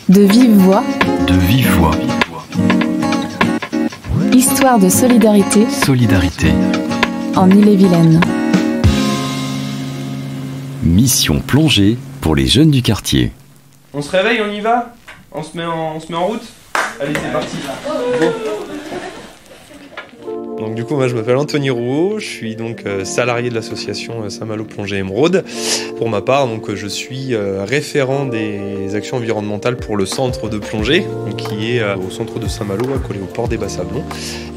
De vive voix. De vive voix. Histoire de solidarité. Solidarité. En Ille-et-Vilaine. Mission plongée pour les jeunes du quartier. On se réveille, on y va? On se met en route? Allez, c'est parti. Go. Donc du coup, moi je m'appelle Anthony Rouault, je suis donc salarié de l'association Saint-Malo Plongée Émeraude. Pour ma part, donc, je suis référent des actions environnementales pour le centre de plongée, qui est au centre de Saint-Malo, collé au port des Bas-Sablons.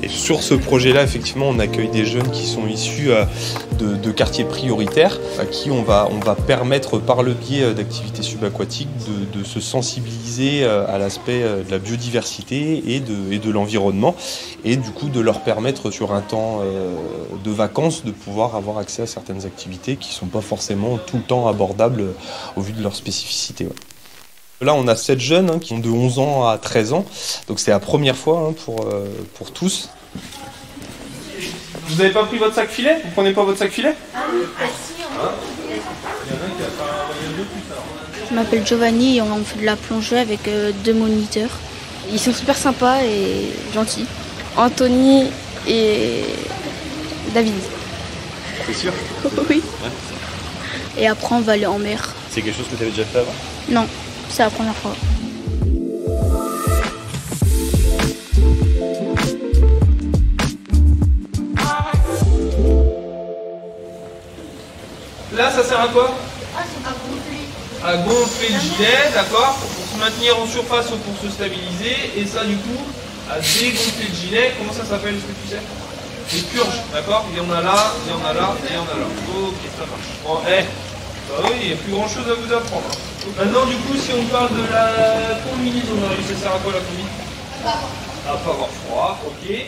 Et sur ce projet-là, effectivement, on accueille des jeunes qui sont issus de quartiers prioritaires, à qui on va permettre par le biais d'activités subaquatiques de se sensibiliser à l'aspect de la biodiversité et de l'environnement, et du coup de leur permettre sur un temps de vacances de pouvoir avoir accès à certaines activités qui ne sont pas forcément tout le temps abordables au vu de leur spécificité. Ouais. Là, on a 7 jeunes qui ont de 11 ans à 13 ans, donc c'est la première fois pour tous. Vous n'avez pas pris votre sac filet? Vous prenez pas votre sac filet? Je m'appelle Giovanni et on fait de la plongée avec 2 moniteurs. Ils sont super sympas et gentils. Anthony et David. C'est sûr? Oui. Ouais. Et après on va aller en mer. C'est quelque chose que tu avais déjà fait avant? Non, c'est la première fois. Là, ça sert à quoi? À gonfler le gilet, d'accord? Pour se maintenir en surface ou pour se stabiliser. Et ça, du coup, à dégonfler le gilet. Comment ça s'appelle, est-ce que tu sais? Des purges, d'accord? Il y en a là, il y en a là, et il y en a là. Ok, ça marche. Bon, bah oui, il n'y a plus grand chose à vous apprendre. Maintenant, du coup, si on parle de la combinaison, ça sert à quoi la combinaison? À pas avoir froid, ok.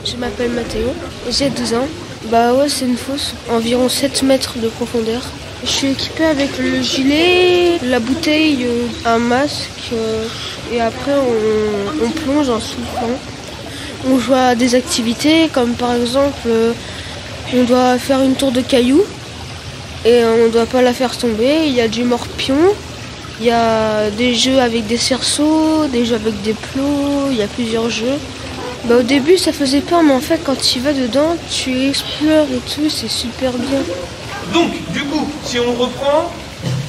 Je m'appelle Mathéo, j'ai 12 ans. Bah ouais, c'est une fosse, environ 7 mètres de profondeur. Je suis équipée avec le gilet, la bouteille, un masque et après on plonge en soufflant. On joue à des activités comme par exemple on doit faire une tour de cailloux et on ne doit pas la faire tomber. Il y a du morpion, il y a des jeux avec des cerceaux, des jeux avec des plots, il y a plusieurs jeux. Bah au début ça faisait peur, mais en fait quand tu vas dedans, tu explores et tout, c'est super bien. Donc, du coup, si on reprend,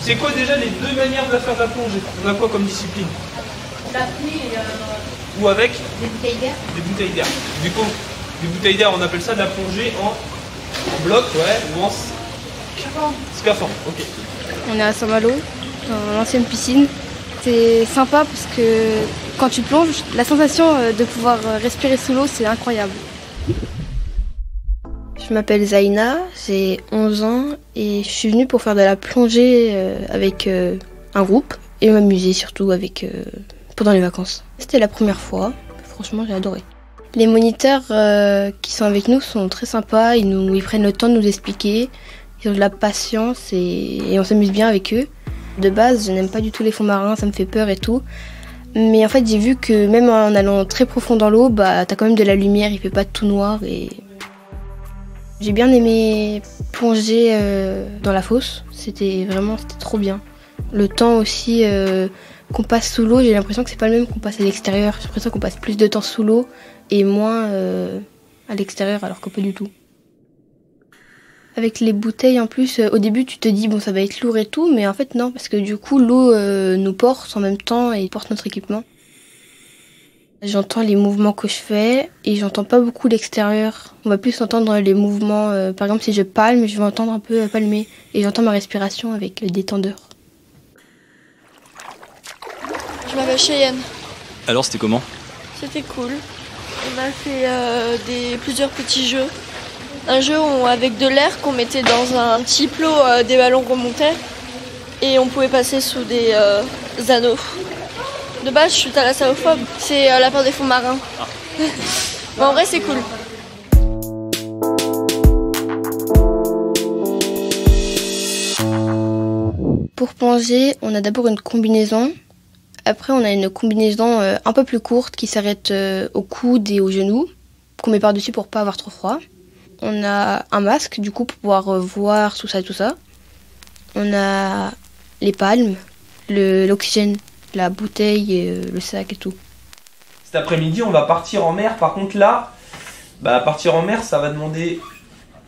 c'est quoi déjà les 2 manières de la faire de la plongée? On a quoi comme discipline? La pluie et Ou avec des bouteilles d'air. des bouteilles d'air. Du coup, des bouteilles d'air, on appelle ça de la plongée en bloc, ouais, ou en scaphandre. Ok. On est à Saint-Malo, dans l'ancienne piscine. C'est sympa parce que quand tu plonges, la sensation de pouvoir respirer sous l'eau, c'est incroyable. Je m'appelle Zaina, j'ai 11 ans et je suis venue pour faire de la plongée avec un groupe et m'amuser surtout pendant les vacances. C'était la première fois, franchement j'ai adoré. Les moniteurs qui sont avec nous sont très sympas, ils prennent le temps de nous expliquer, ils ont de la patience et on s'amuse bien avec eux. De base, je n'aime pas du tout les fonds marins, ça me fait peur et tout. Mais en fait, j'ai vu que même en allant très profond dans l'eau, t'as quand même de la lumière, il fait pas tout noir. Et j'ai bien aimé plonger dans la fosse, c'était trop bien. Le temps aussi qu'on passe sous l'eau, j'ai l'impression que c'est pas le même qu'on passe à l'extérieur. J'ai l'impression qu'on passe plus de temps sous l'eau et moins à l'extérieur, alors que pas du tout. Avec les bouteilles en plus, au début tu te dis bon ça va être lourd et tout, mais en fait non, parce que du coup l'eau nous porte en même temps et porte notre équipement. J'entends les mouvements que je fais et j'entends pas beaucoup l'extérieur. On va plus entendre les mouvements, par exemple si je palme, je vais entendre un peu palmer et j'entends ma respiration avec le détendeur. Je m'appelle Cheyenne. Alors c'était comment? C'était cool. On a fait plusieurs petits jeux. Un jeu avec de l'air qu'on mettait dans un petit plot, des ballons remontaient et on pouvait passer sous des anneaux. De base, je suis thalassophobie, c'est la peur des fonds marins. Mais en vrai, c'est cool. Pour plonger, on a d'abord une combinaison. Après, on a une combinaison un peu plus courte qui s'arrête au coude et aux genoux, qu'on met par-dessus pour pas avoir trop froid. On a un masque, du coup, pour pouvoir voir tout ça. On a les palmes, l'oxygène, la bouteille, et, le sac et tout. Cet après-midi, on va partir en mer. Par contre, là, partir en mer, ça va demander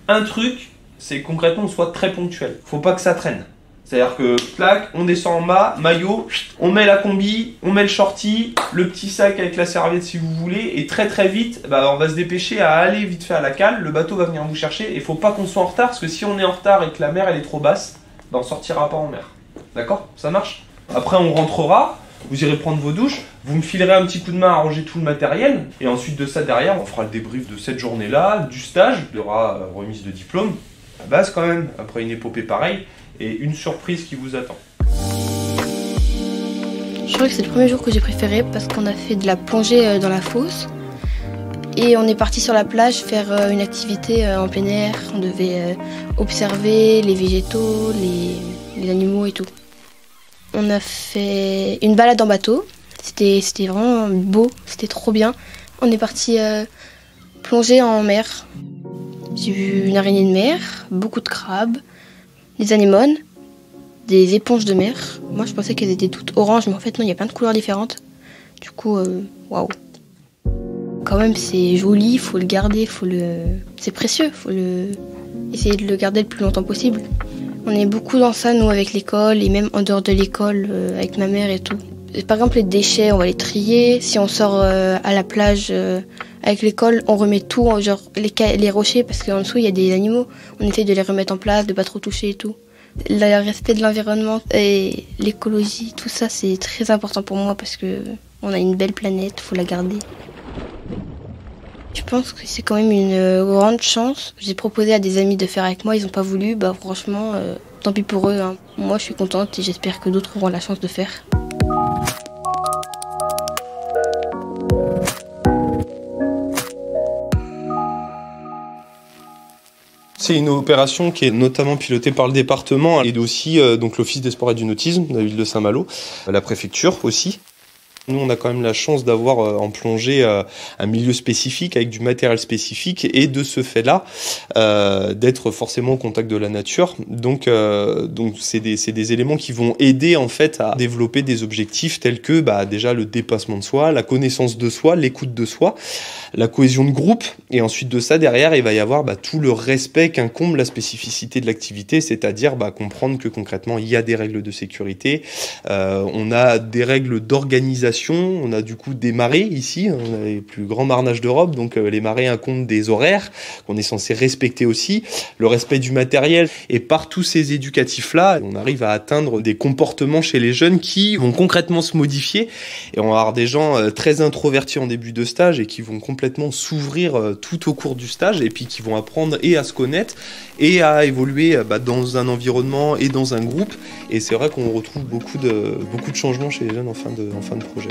un truc, c'est concrètement on soit très ponctuel. Faut pas que ça traîne. C'est-à-dire que, clac, on descend en bas, maillot, on met la combi, on met le shorty, le petit sac avec la serviette si vous voulez, et très très vite, on va se dépêcher à aller vite fait à la cale, le bateau va venir vous chercher, et faut pas qu'on soit en retard, parce que si on est en retard et que la mer elle est trop basse, on sortira pas en mer. D'accord? Ça marche? Après on rentrera, vous irez prendre vos douches, vous me filerez un petit coup de main à ranger tout le matériel, et ensuite de ça derrière, on fera le débrief de cette journée-là, du stage, il y aura remise de diplôme, à base quand même, après une épopée pareille, et une surprise qui vous attend. Je crois que c'est le premier jour que j'ai préféré parce qu'on a fait de la plongée dans la fosse et on est parti sur la plage faire une activité en plein air. On devait observer les végétaux, les animaux et tout. On a fait une balade en bateau, c'était vraiment beau, c'était trop bien. On est parti plonger en mer. J'ai vu une araignée de mer, beaucoup de crabes, des anémones, des éponges de mer. Moi, je pensais qu'elles étaient toutes oranges, mais en fait, non, il y a plein de couleurs différentes. Du coup, waouh. Quand même, c'est joli, faut le garder, c'est précieux, faut essayer de le garder le plus longtemps possible. On est beaucoup dans ça, nous, avec l'école, et même en dehors de l'école, avec ma mère et tout. Par exemple, les déchets, on va les trier. Si on sort à la plage avec l'école, on remet tout, genre les rochers, parce qu'en dessous, il y a des animaux. On essaye de les remettre en place, de pas trop toucher et tout. Le respect de l'environnement et l'écologie, tout ça, c'est très important pour moi parce que on a une belle planète, faut la garder. Je pense que c'est quand même une grande chance. J'ai proposé à des amis de faire avec moi, ils n'ont pas voulu. Franchement, tant pis pour eux. Hein. Moi, je suis contente et j'espère que d'autres auront la chance de faire. C'est une opération qui est notamment pilotée par le département et aussi donc l'Office des sports et du nautisme de la ville de Saint-Malo, la préfecture aussi. Nous, on a quand même la chance d'avoir en plongée un milieu spécifique avec du matériel spécifique et de ce fait-là, d'être forcément au contact de la nature. Donc c'est des éléments qui vont aider en fait à développer des objectifs tels que déjà le dépassement de soi, la connaissance de soi, l'écoute de soi, la cohésion de groupe. Et ensuite de ça, derrière, il va y avoir tout le respect qu'incombe la spécificité de l'activité, c'est-à-dire comprendre que concrètement, il y a des règles de sécurité, on a des règles d'organisation. On a du coup des marées ici, on a les plus grands marnages d'Europe, donc les marées incombent des horaires qu'on est censé respecter aussi, le respect du matériel. Et par tous ces éducatifs-là, on arrive à atteindre des comportements chez les jeunes qui vont concrètement se modifier. Et on va avoir des gens très introvertis en début de stage et qui vont complètement s'ouvrir tout au cours du stage et puis qui vont apprendre et à se connaître et à évoluer dans un environnement et dans un groupe. Et c'est vrai qu'on retrouve beaucoup de changements chez les jeunes en fin de projet.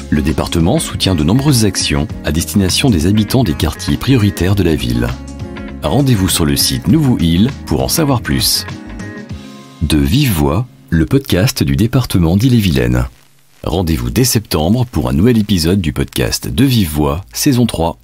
Le département soutient de nombreuses actions à destination des habitants des quartiers prioritaires de la ville. Rendez-vous sur le site Nouveau Île pour en savoir plus. De Vive Voix, le podcast du département d'Ille-et-Vilaine. Rendez-vous dès septembre pour un nouvel épisode du podcast De Vive Voix, saison 3.